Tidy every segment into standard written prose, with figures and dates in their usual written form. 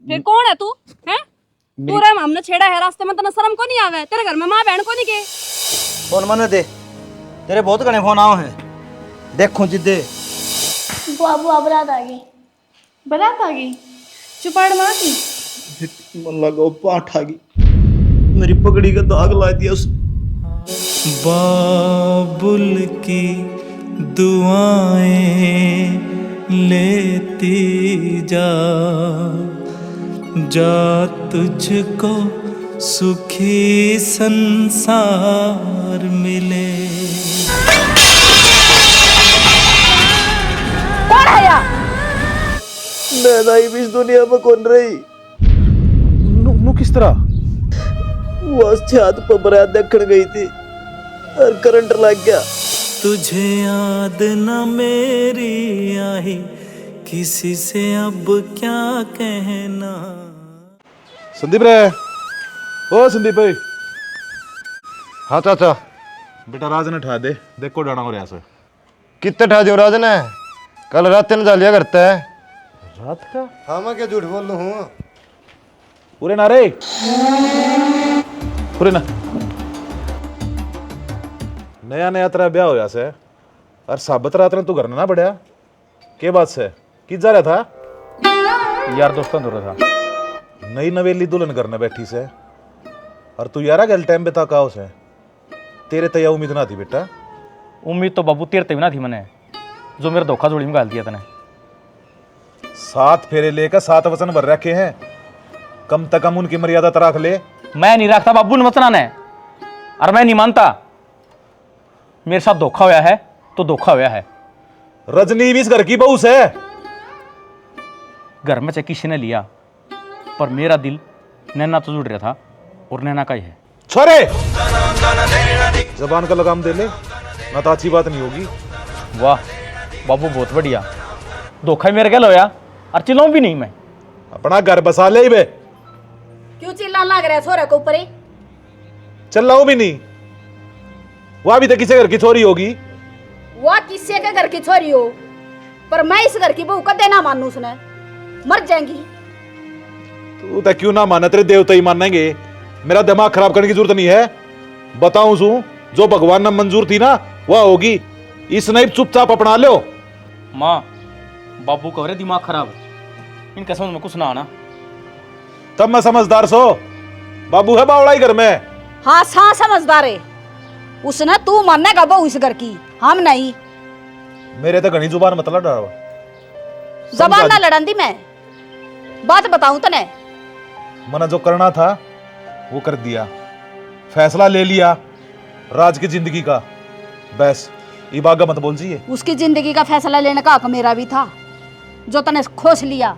फिर कौन है तू? हैं? तू रे हमने छेड़ा है रास्ते में, तना शर्म को नहीं आवे? तेरे घर में माँ बहन को नहीं के? फोन मने दे, तेरे बहुत घने फोन आओ हैं। देखो जिद्दे बाबू अब रात आ गई। बारात आ गई? चुपाड़ माँ की? मन लगा पाठ आ गई, मेरी पगड़ी का दाग ला दिया उसने। बाबुल की दुआएं लेती जा, जा तुझको सुखी संसार मिले। कौन है या? नैना इस दुनिया में कौन रही? नु किस तरह? वो छत पर बरात देखने गई थी और करंट लग गया। तुझे याद न मेरी आई, किसी से अब क्या कहना। संदीप रे, ओ संदीप भाई। हाँ चाचा। बेटा राज ने ठा दे, देखो डाना हो रहा से। कितने ठा दियो राज ने? कल रात ने डालिया करता है। रात का? हाँ मैं क्या झूठ बोल रहा हूँ? पूरे ना रे, पूरे ना। नया नया तेरा ब्याह होया से और साबत रात ने तू घर ना बढ़िया के बात से कि जा रहा था? यार दोस्तों दूर था। नई नवेली दुल्हन करने बैठी से और तू यारा गल टाइम बिता का उसे तेरे तया उम्मीद ना थी बेटा। उम्मीद तो बाबू तेरे तभी ना थी मैंने, जो मेरा धोखा जोड़ी में गाल दिया तने। 7 फेरे लेकर 7 वचन भर रखे हैं, कम से कम उनकी मर्यादा तो रख ले। मैं नहीं रखता बाबू ने वचना ने, और मैं नहीं मानता। मेरे साथ धोखा हुआ है तो धोखा हुआ है। रजनी भी इस घर की बहू से। घर में से किसी ने लिया, पर मेरा दिल नैना तो जुड़ रहा था और नैना का ही है। छोरे जबान का लगाम दे ले, ना तो अच्छी बात नहीं होगी। वाह बाबू बहुत बढ़िया, धोखा ही मेरे गल होया और चिल्लाऊं भी नहीं मैं। अपना घर बसा ले बे। क्यों चिल्लाने लग रहा है छोरे को ऊपर ही? चल भी नहीं, वह भी तो किसी घर की छोरी होगी। वो किसी के घर की छोरी हो, पर मैं इस घर की बहू कदे ना मानू, उसने मर जाएंगी। तू तो क्यों ना माने, तेरे देवता ही मानेंगे। मेरा दिमाग खराब करने की जरूरत नहीं है। बताऊं सू, जो भगवान ने मंजूर थी ना वह होगी। इस नहीं चुपचाप अपना लो। माँ बाबू का हो रहा दिमाग खराब, इनका समझ में कुछ ना आना। तब मैं समझदार सो, बाबू है बावड़ा ही घर में। हाँ सा समझदार है उसने, तू मानेगा बहू इस घर की, हम नहीं। मेरे तो घनी जुबान मतलब डरावा। जबान ना लड़न दी, मैं बात बताऊं तने। मैंने जो करना था वो कर दिया, फैसला ले लिया राज की जिंदगी का। बस इबागा मत बोल जिए। उसकी जिंदगी का फैसला लेने का हक मेरा भी था, जो तने खोस लिया।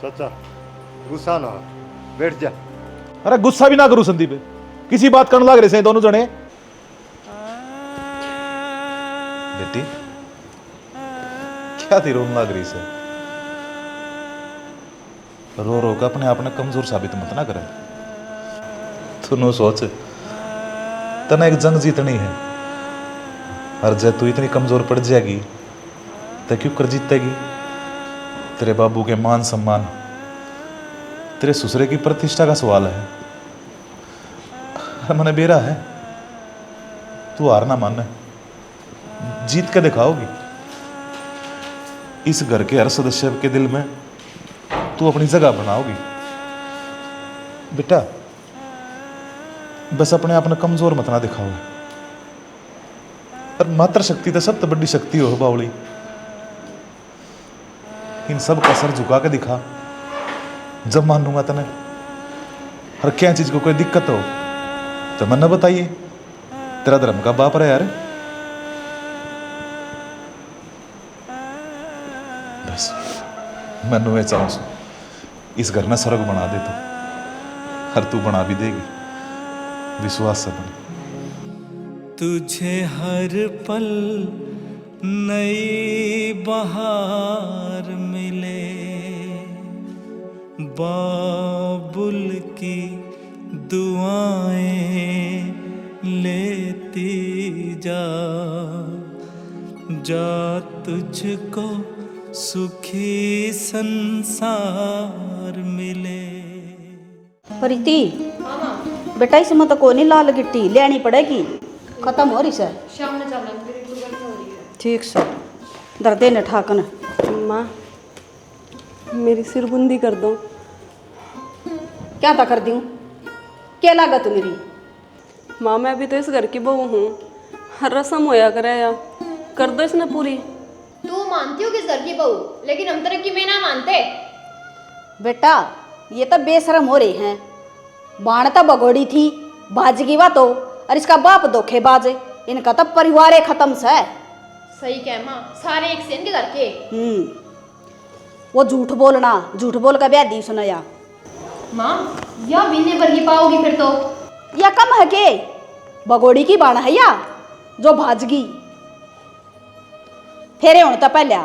चाचा गुस्सा ना हो, बैठ जा। अरे गुस्सा भी ना करूं संदीप, किसी बात करने लग रहे से दोनों जने। बेटी क्या थी रोने लग रही से? रो रो कर अपने आप ने कमजोर साबित मत ना करे। तू सोच, तना एक जंग जीतनी है, और जब तू इतनी कमजोर पड़ जाएगी तो क्यों कर जीतेगी? तेरे बाबू के मान सम्मान, तेरे ससुरे की प्रतिष्ठा का सवाल है। मैंने बेरा है, तू हार ना मान, जीत के दिखाओगी। इस घर के हर सदस्य के दिल में तू अपनी जगह बनाओगी। बेटा बस अपने आप ने कमजोर मत ना दिखाओ। और मात्र शक्ति तो सबसे बड़ी शक्ति हो बावली। इन सब का सर झुका के दिखा, जब मानूंगा तने। हर क्या चीज को कोई दिक्कत हो तो मन न बताइए, तेरा धर्म का बाप रहा यार। बस मैनू ये चाहूँ इस घर में स्वर्ग बना दे तो, हर तू बना भी देगी, विश्वास से बने। तुझे हर पल नई बहार मिले, बाबुल की दुआएं लेती जा, जा तुझको सुखी संसार मिले। प्रीति बेटा इसमें तो कोई नहीं, लाल गिट्टी लेनी पड़ेगी, खत्म हो रही से। शाम में चलेंगे, मेरी तो गर्मी हो रही है। ठीक से दर्दे न ठाकन। माँ मेरी सिरबुंदी कर दो। क्या था कर दूँ, क्या लागत मेरी? माँ मैं अभी तो इस घर की बहू हूँ, हर रस्म होया करे या कर दो इसने पूरी। तू मानती हो किस घर की बहू, लेकिन हम तरह की मैं ना मानते। बेटा ये तो बेशरम हो रही हैं, बाण तो बगोड़ी थी बाजगी वा तो, और इसका बाप धोखेबाज, इनका तो परिवार खत्म सा है। सही कह माँ, सारे एक सेन के घर के। वो झूठ बोलना, झूठ बोल का ब्याह दी सुनाया। माँ या बिन्ने भर की पाओगी फिर तो। या कम है के बगोड़ी की बाण है या जो भाजगी फेरे होने तो पहले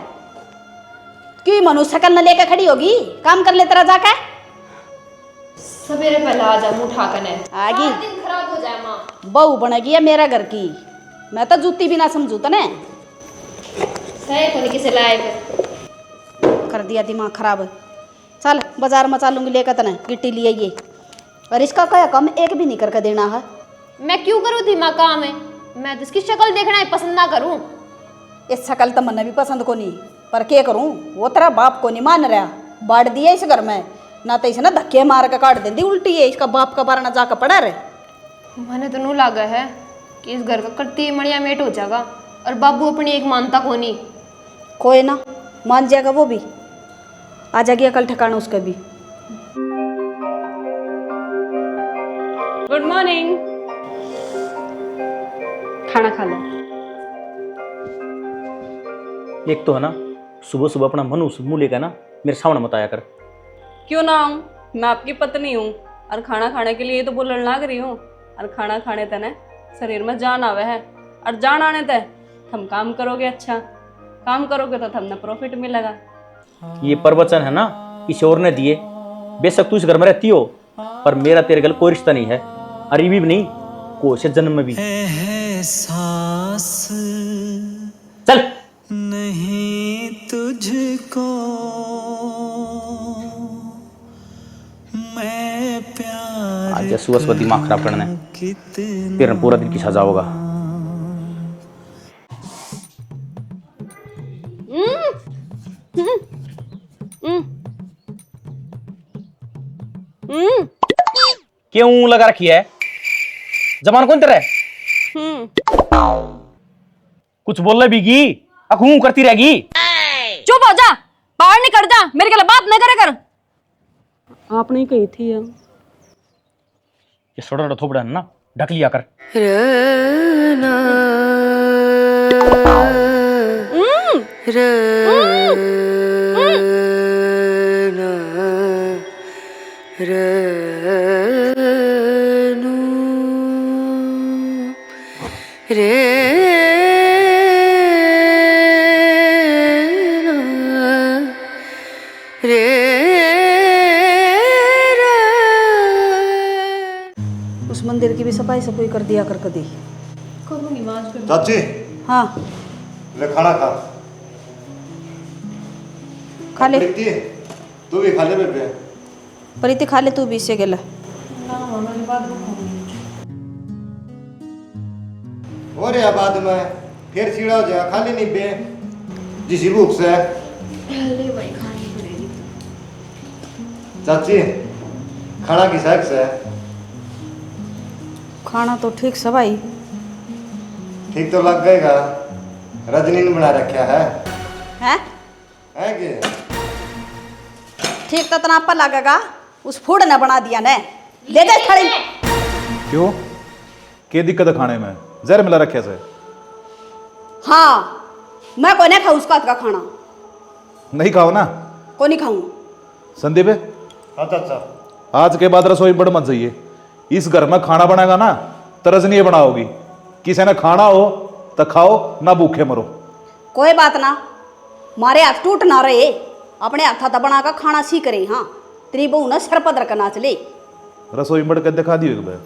क्यों मनुष्य कल न लेकर खड़ी होगी, काम कर ले तेरा जाकर। सवेरे पहले आ जा, मुंह ठाकन है आगी दिन खराब हो जाए। माँ बहू बनेगी है मेरा घर की, मैं तो जूती भी ना समझू तने। सही कोनी किसे लाए फिर कर दिया दिमाग खराब। चल बाजार में चलूंगी लेकर तने गिट्टी लिए ये, और इसका क्या कम एक भी नहीं करके देना है। मैं क्यों करूँ दिमाग काम है, मैं तो इसकी शक्ल देखना ही पसंद ना करूँ। इस शकल तो मन भी पसंद को नहीं, पर क्या करूं, वो तेरा बाप को नहीं मान रहा, बांट दिया इस घर में ना, तो इसे ना धक्के मार के काट देती उल्टी है, इसका बाप का बारना जाकर पड़ा रहे। मैंने तो नू लागा है कि इस घर का करती मणिया मेट हो जाएगा, और बाबू अपनी एक मानता को नहीं। कोई ना मान जाएगा, वो भी आ जाएगी कल ठिकाना उसका भी। गुड मॉर्निंग, खाना खा लो। एक तो है ना, सुबह सुबह अपना मन उस मुँह लेकर ना मेरे सामने मत आया कर। क्यों ना आऊँ, मैं आपकी पत्नी हूँ, और खाना खाने के लिए तो बोलने लग रही हूँ, और खाना खाने तने शरीर में जान आवे है, और जान आने तय हम काम करोगे, अच्छा काम करोगे तो हमने प्रॉफिट मिलेगा। ये प्रवचन है ना ईश्वर ने दिए, बेशक तू इस घर में रहती हो, पर मेरा तेरे गल कोई रिश्ता नहीं है, अरे भी नहीं कोई से जन्म में भी। एहसास चल नहीं तुझको मैं प्यार आज सुबह सुबह दिमाग खराब करना है, फिर पूरा दिन की सजा होगा। क्यों लगा रखी है, जबान कौन तेरा है? कुछ बोल ले बीगी, अखूं करती रहेगी। चुप हो जा, बाहर निकल जा, मेरे के लिए बात न करे कर। आपने ही कही थी ये छोटा छोटा थोपड़ा है ना, ढक लिया कर। उस मंदिर की भी सफाई सफाई कर दिया कर कभी। करूँगी माँ आज। चाची हाँ ले खाना खा। खा ले प्रीति तू भी खा ले बेबे। प्रीति खा ले तू भी, इससे गेला। और या बाद में फिर सीढ़ा हो जाए, खाली नहीं बे जिसी भूख से। चाची खाना की साग से खाना तो ठीक से भाई, ठीक तो लग गएगा, रजनी ने बना रखा है हैं कि ठीक तो तना पर लगेगा, उस फूड ने बना दिया ने, दे दे थाली। क्यों, क्या दिक्कत है खाने में, जहर मिला रखे से? हाँ मैं को नहीं खाऊं उसका हाथ का खाना, नहीं खाओ ना। को नहीं खाऊं। संदीप अच्छा आज के बाद रसोई बड़ मत जाइए, इस घर में खाना बनाएगा ना तरज नहीं बनाओगी, किसी ने खाना हो तो खाओ ना भूखे मरो। कोई बात ना, मारे हाथ टूट ना रहे, अपने हाथा था बना कर खाना सीख रहे। हाँ तेरी बहू ना सर पदर का नाच ले। रसोई बढ़ कर दिखा दियो एक बार,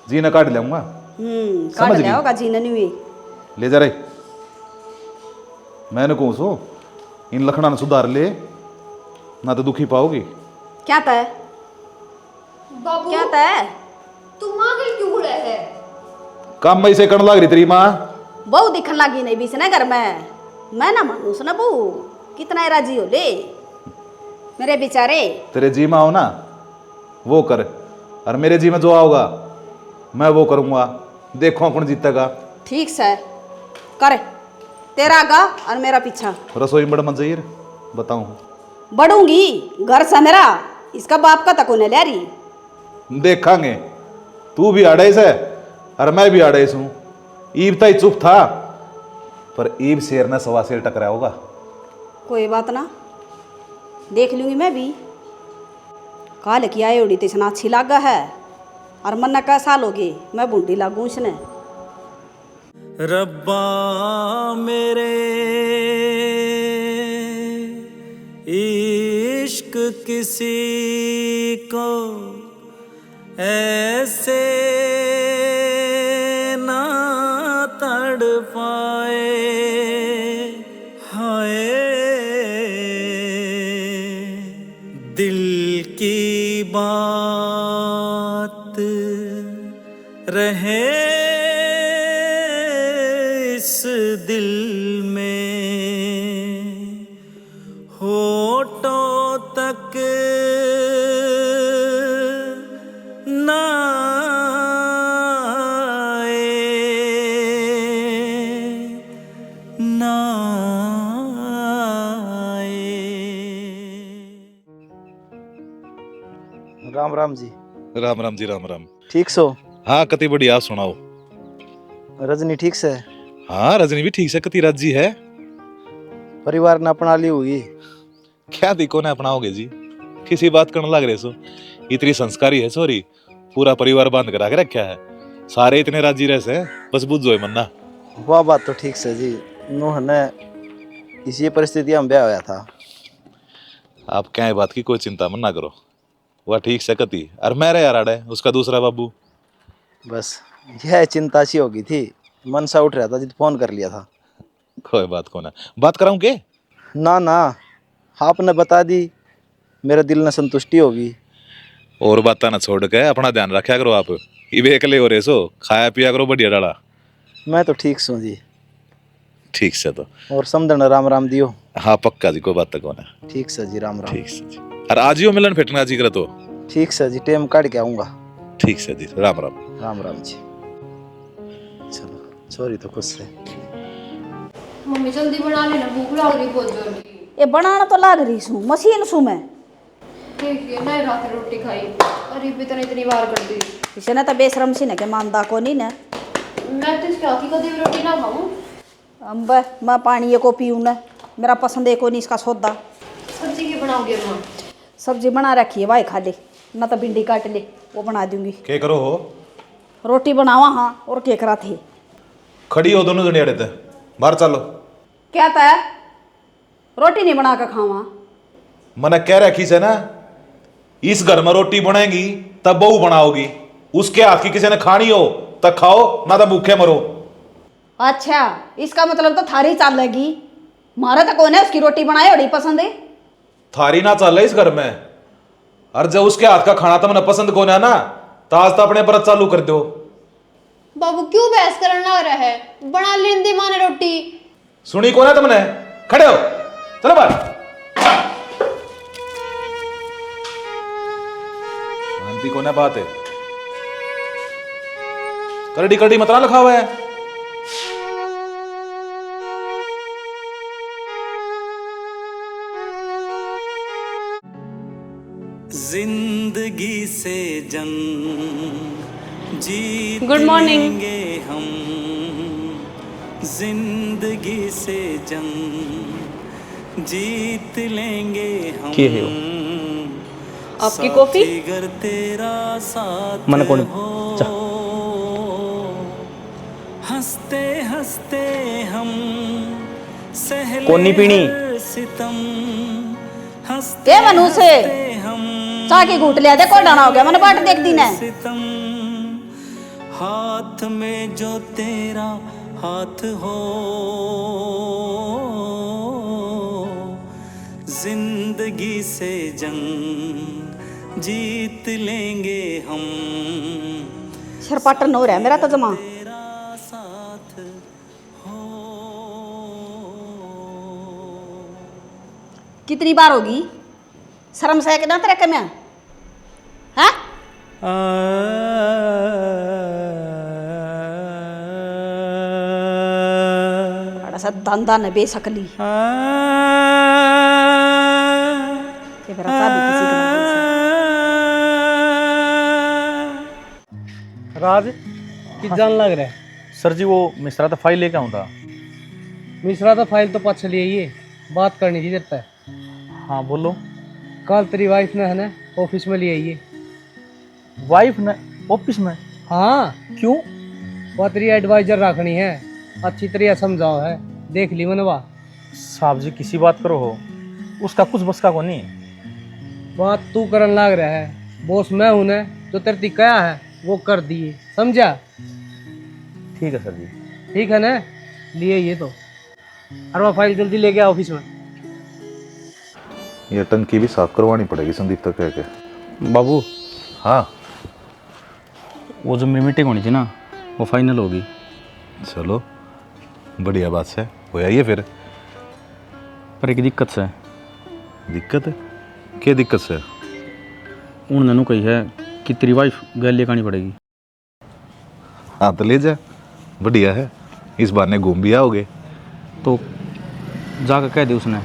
जी ने काट लूंगा। काट लिया होगा जी ने नहीं। ले जा रही मैंने कहूँ सो इन लखना ने सुधार ले, ना तो दुखी पाओगी। क्या तय बाबू क्या तय तुम आगे क्यों उड़े है? काम में से करने लग रही तेरी माँ। बहू दिखन लगी नहीं बीच ना घर में, मैं ना मानूस ना बहू, कितना राजी हो ले मेरे बेचारे। तेरे जी में आओ ना वो कर, और मेरे जी में जो आओगा मैं वो करूँगा, देखो कौन जीतेगा। ठीक से कर, तेरा आगा और मेरा पीछा। रसोई में बड़ मत जाइए, बताऊँ बढ़ूंगी घर से मेरा, इसका बाप का तको न ले रही। देखांगे, तू भी आड़े से और मैं भी आड़े हूँ। ईब तय चुप था, पर ईब शेर ने सवा शेर टकराया होगा। कोई बात ना, देख लूंगी मैं भी। काल की आए उड़ी तिसना अच्छी लागा है, और मन न कैसा लोगे मैं बूंदी लागू इसने। रब्बा मेरे इश्क किसी को ऐसे ना तड़पाए, हाय दिल की बात रहे इस दिल में, होठों तक ना आए, ना आए। राम राम जी। राम राम जी, राम राम। ठीक सो? हाँ कति बढ़िया, आप सुनाओ। रजनी ठीक से? हाँ रजनी भी ठीक से, कति राजी है। परिवार ने अपना ली होगी? क्या दिको ने अपनाओगे जी, किसी बात करने लग रहे सो। इतनी संस्कारी है सोरी, पूरा परिवार बांध कर आके रखा है, सारे इतने राजी रह से, बस बुझो मन्ना। वह बात तो ठीक से जी, नूह ने इसी परिस्थिति में ब्याह होया था। आप क्या बात की कोई चिंता मत ना करो, वह ठीक से कति, और मेरे यार आड़े उसका दूसरा बाबू। बस यह चिंता सी होगी थी, मन सा उठ रहा था जित फोन कर लिया था। कोई बात को ना, बात कराऊं के? ना ना, आपने बता दी, मेरे दिल ने संतुष्टि होगी। और बात ना छोड़ के अपना ध्यान रखा करो आप, इवे अकेले हो रहे सो, खाया पिया करो बढ़िया डाला। मैं तो ठीक सू जी। ठीक से तो, और समझना राम राम दियो। हाँ पक्का जी, कोई बात तक होना। ठीक से जी, राम राम। ठीक से जी, और आज ही मिलन फिटना जी करे तो। ठीक से जी, टेम काट के आऊंगा। ठीक से जी, राम राम। राम राम जी। चलो सॉरी तो खुश से। मम्मी जल्दी बना लेना, भूख लग रही बहुत जोर की। ये बनाना तो लाग रही सू, मशीन सू मैं। देखिए नहीं रात में रोटी खाई, अरे भी तो इतनी बार कर दी। इसे ना तो बेशरम सी न के मानदा को नहीं न। मैं तो इसके हाथ की कभी भी रोटी ना खाऊं। अम्ब मैं पानी को पीऊँ न, मेरा पसंद है को नहीं इसका सौदा। सब्जी की बनाओगे माँ? सब्जी बना रखी है, भाई खा ले, ना तो भिंडी काट ले वो बना दूंगी। क्या करो हो? रोटी बनावा हाँ, और क्या करा थे? खड़ी हो दोनों जने अड़े थे, बाहर चलो। क्या था? रोटी नहीं बना कर खावा? मैंने कह रखी से ना, इस घर में रोटी बनेगी तब बहू बनाओगी, उसके हाथ की किसी ने खानी हो तब खाओ, ना तो भूखे मरो। अच्छा इसका मतलब तो थारी चाल लगी, मारा तो कौन है उसकी रोटी बनाए बड़ी पसंद है। थारी ना चल रही इस घर में, और जब उसके हाथ का खाना तुमने पसंद कौन है ना, तो आज तो अपने व्रत चालू कर दो। बाबू क्यों बहस करना हो रहा है, बना लेंदे माने रोटी। सुनी कौन है तुमने? खड़े हो, चलो बाहर। मानती कौन है बात है, करड़ी करड़ी मत ना लिखा हुआ है। जिंदगी से जंग जीत Good morning. लेंगे हम, जिंदगी से जंग जीत लेंगे हम। क्या है वो? आपकी कॉफी? अगर तेरा साथ मन कौन? हो, हंसते हंसते हम सहले कौन नहीं पीनी? हर सितम, हंसते के मनू से हंसते हम चाह की घूट लिया, देखो डाना हो गया, मैंने बाट देख दी ना। सितम, हाथ में जो तेरा हाथ हो, जिंदगी से जंग जीत लेंगे हम शरपाटन हो रहा है मेरा तो जमा। तेरा साथ हो। कितनी बार होगी शर्म से ना तेरे के में हैं? बड़ा सा धंधा न बेसकली के मेरा चाबी किसी का नहीं है। राज किस जान लग रहा है? सर जी वो मिश्रा तो फाइल लेके आऊँ था। मिश्रा तो फाइल तो पछ लिए ये बात करनी थी देता है। हाँ बोलो। कल तेरी वाइफ ने है ना ऑफिस में लिए ये। वाइफ ने ऑफिस में? हाँ क्यों? वो तेरी एडवाइजर रखनी है, अच्छी तरह समझाओ है, देख ली मनवा। साहब जी किसी बात करो हो, उसका कुछ बस का को नहीं। बात तू करन लग रहा है, बॉस मैं हूं ना, जो तेरे ती कया है वो कर दिए, समझा? ठीक है सर जी। ठीक है ना, लिए ये तो। और वो फाइल जल्दी लेके आ ऑफिस में। ये टंकी भी साफ करवानी पड़ेगी संदीप तक कह के। बाबू हाँ वो जो मेरी मीटिंग होनी थी ना वो फाइनल होगी। चलो बढ़िया बात है, हो आइए फिर। पर एक दिक्कत से। दिक्कत है? क्या दिक्कत से? उन्होंने कही है कि तेरी वाइफ गैल लेकर आनी पड़ेगी। हाँ तो ले जा, बढ़िया है, इस बार ने घूम भी आओगे। तो जाकर कह दे उसने।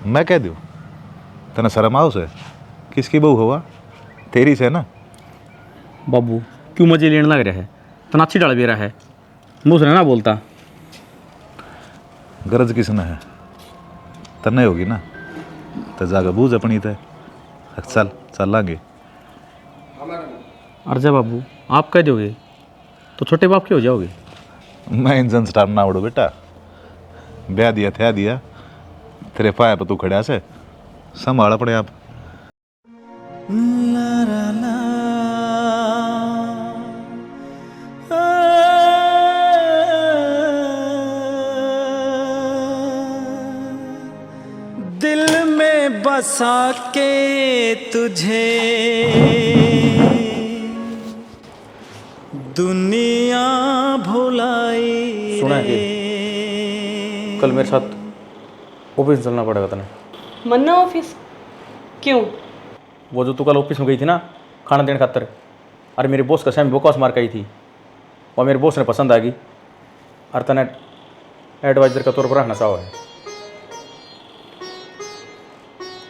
मैं कह दूँ? तना शर्म आओ से? किसकी बहू हुआ? तेरी से ना। बाबू क्यों मजे लेने लग रहा है? तना अच्छी डाल भी रहा है, दूसरा ना बोलता। गरज किसने है? तने होगी ना, तो जाकर बूझ अपनी तय। चल चल लागे। अर्जा बाबू आप कह दोगे तो छोटे बाप के हो जाओगे। मैं इंजन स्टार्ट ना उड़ो बेटा, ब्याह दिया था दिया, तेरे पाए पर तू खड़ा से संभाल अपने आप। दिल में बसा के तुझे दुनिया भुलाई। सुना है कि कल मेरे साथ ऑफिस चलना पड़ेगा तने। मन्ना ऑफिस क्यों? वो जो तू कल ऑफिस में गई थी ना खाना देने खातर, अरे मेरे बॉस का सेम बकवास मार के आई थी, और मेरे बॉस ने पसंद आ गई और तने एडवाइजर का तौर पर रहना चाहो है।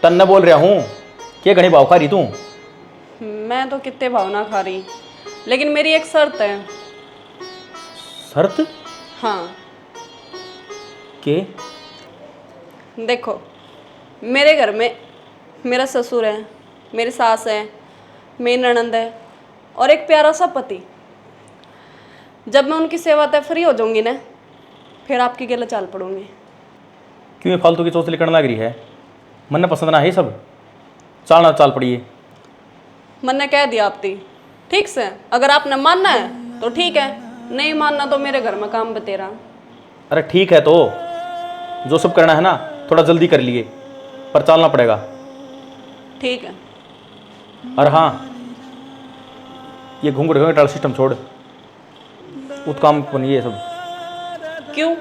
तन्ने बोल रहा हूँ क्या घनी भाव खा रही तू? मैं तो कितने भावना खा रही, लेकिन मेरी एक शर्त है। शर्त? हाँ के? देखो, मेरे घर में मेरा ससुर है, मेरी सास है, मेरी ननंद है और एक प्यारा सा पति। जब मैं उनकी सेवा तय फ्री हो जाऊंगी ना, फिर आपकी गले चाल पड़ूंगी। क्यों ये फालतू की चोचली करने लग रही है? मन ने पसंद ना है सब, चालना चाल पड़ी है। मन ने कह दिया आपती, ठीक से, अगर आपने मानना है तो ठीक है, नहीं मानना तो मेरे घर में काम बतेरा। अरे ठीक है, तो जो सब करना है ना थोड़ा जल्दी कर लिए, पर चालना पड़ेगा। ठीक है। और हाँ, ये घूंघट टाल सिस्टम छोड़, उत काम बनिए ये सब। क्यों?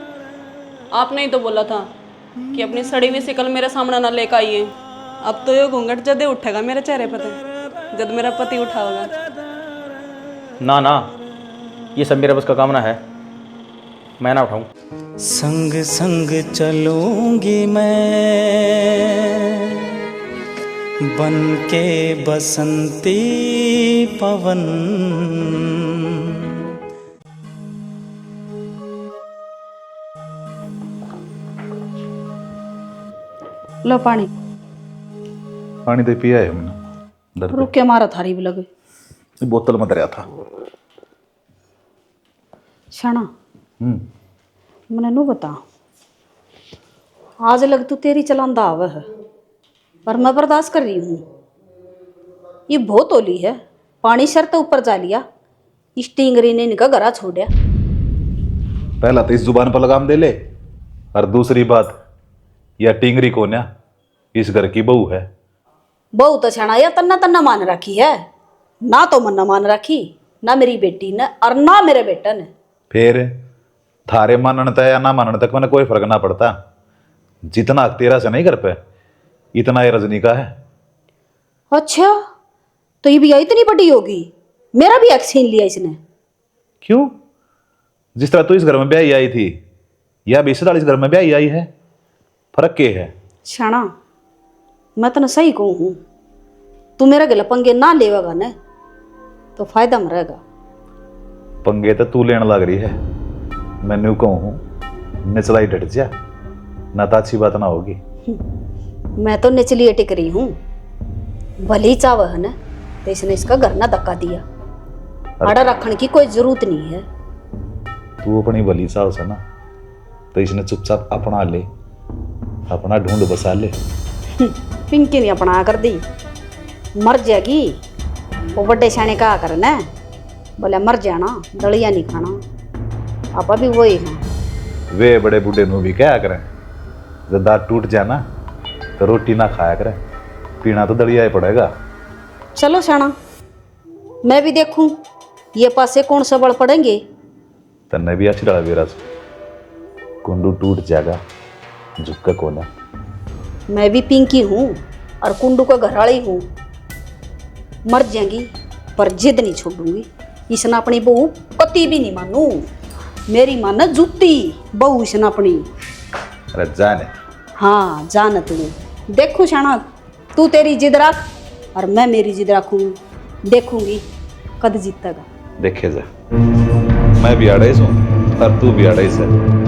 आपने ही तो बोला था कि अपनी सड़ी हुई शिकल मेरे सामने ना लेकर आइए। अब तो ये घूंघट जदे उठेगा मेरे चेहरे पर, जब मेरा पति उठा होगा। ना ना, ये सब मेरे बस का काम ना है, मैं ना उठाऊं। संग संग चलूंगी मैं बन के बसंती पवन। लो पानी। पानी तो पिया है हमने, डर रुक के मारा थारी भी लगे। पे बोतल में दरिया था। शाना मैंने नु बता, आज लग तू तेरी चलांदा आवे है, पर मैं बर्दाश्त कर रही हूँ। ये बहुत ओली है, पानी शर्त ऊपर जा लिया, स्टिंगरी ने इनका गरा छोड़ा। पहला तो इस जुबान पर लगाम दे ले, और दूसरी बात या टिंगरी कोन्या इस घर की बहू है। बहू तो छाना या तन्ना तन्ना मान रखी है, ना तो मन्ना मान रखी, ना मेरी बेटी ने और ना मेरे बेटा ने। फिर थारे मानने तक या ना मानने तक मैंने कोई फर्क ना पड़ता। जितना तेरा से नहीं कर पे इतना ये रजनी का है। अच्छा, तो ये भी इतनी बड़ी होगी, मेरा भी एक छीन लिया इसने। क्यों? जिस तरह तू इस घर में ब्याही आई थी या 20 इस घर में ब्याही आई है, फर्क क्या है? छाना मैं तो सही कहूँ हूँ, तू मेरा गला पंगे ना लेगा न तो फायदा में रहेगा। पंगे तो तू लेने लग रही है, मैंने कहूँ हूँ निचलाई डट जा, ना तो अच्छी बात ना होगी। मैं तो निचली टिक रही हूँ, भली चाव है न तो इसने इसका घर ना धक्का दिया। आड़ा रखने की कोई जरूरत नहीं है। तू अपनी भली चाव से ना तो इसने चुपचाप अपना ले, अपना ढूंढ बसा ले। पिंकी ने अपना कर दी, मर जाएगी। वो बड़े शाने कहा कर न, बोले मर जाना दलिया नहीं खाना, आपा भी वही है। वे बड़े बूढ़े नु भी क्या करें, जब दांत टूट जाना तो रोटी ना खाया करें, पीना तो दलिया ही पड़ेगा। चलो शाना, मैं भी देखूं ये पासे कौन सा बड़ पड़ेंगे। तन्ने भी अच्छी डाला बेरा से कुंडू टूट जाएगा, झुक्का कोना। मैं भी पिंकी हूँ और कुंडू का घरवाली हूँ, मर जाएंगी पर जिद नहीं छोड़ूंगी। इसने अपनी बहू कती भी नहीं मानू, मेरी मान जूती बहू इसने अपनी। अरे जाने। हाँ जान तू, देखू शाना तू तेरी जिद रख और मैं मेरी जिद रखूँ, देखूंगी कद जीतेगा। देखे जा, मैं भी 28 हूँ और तू भी 28 है।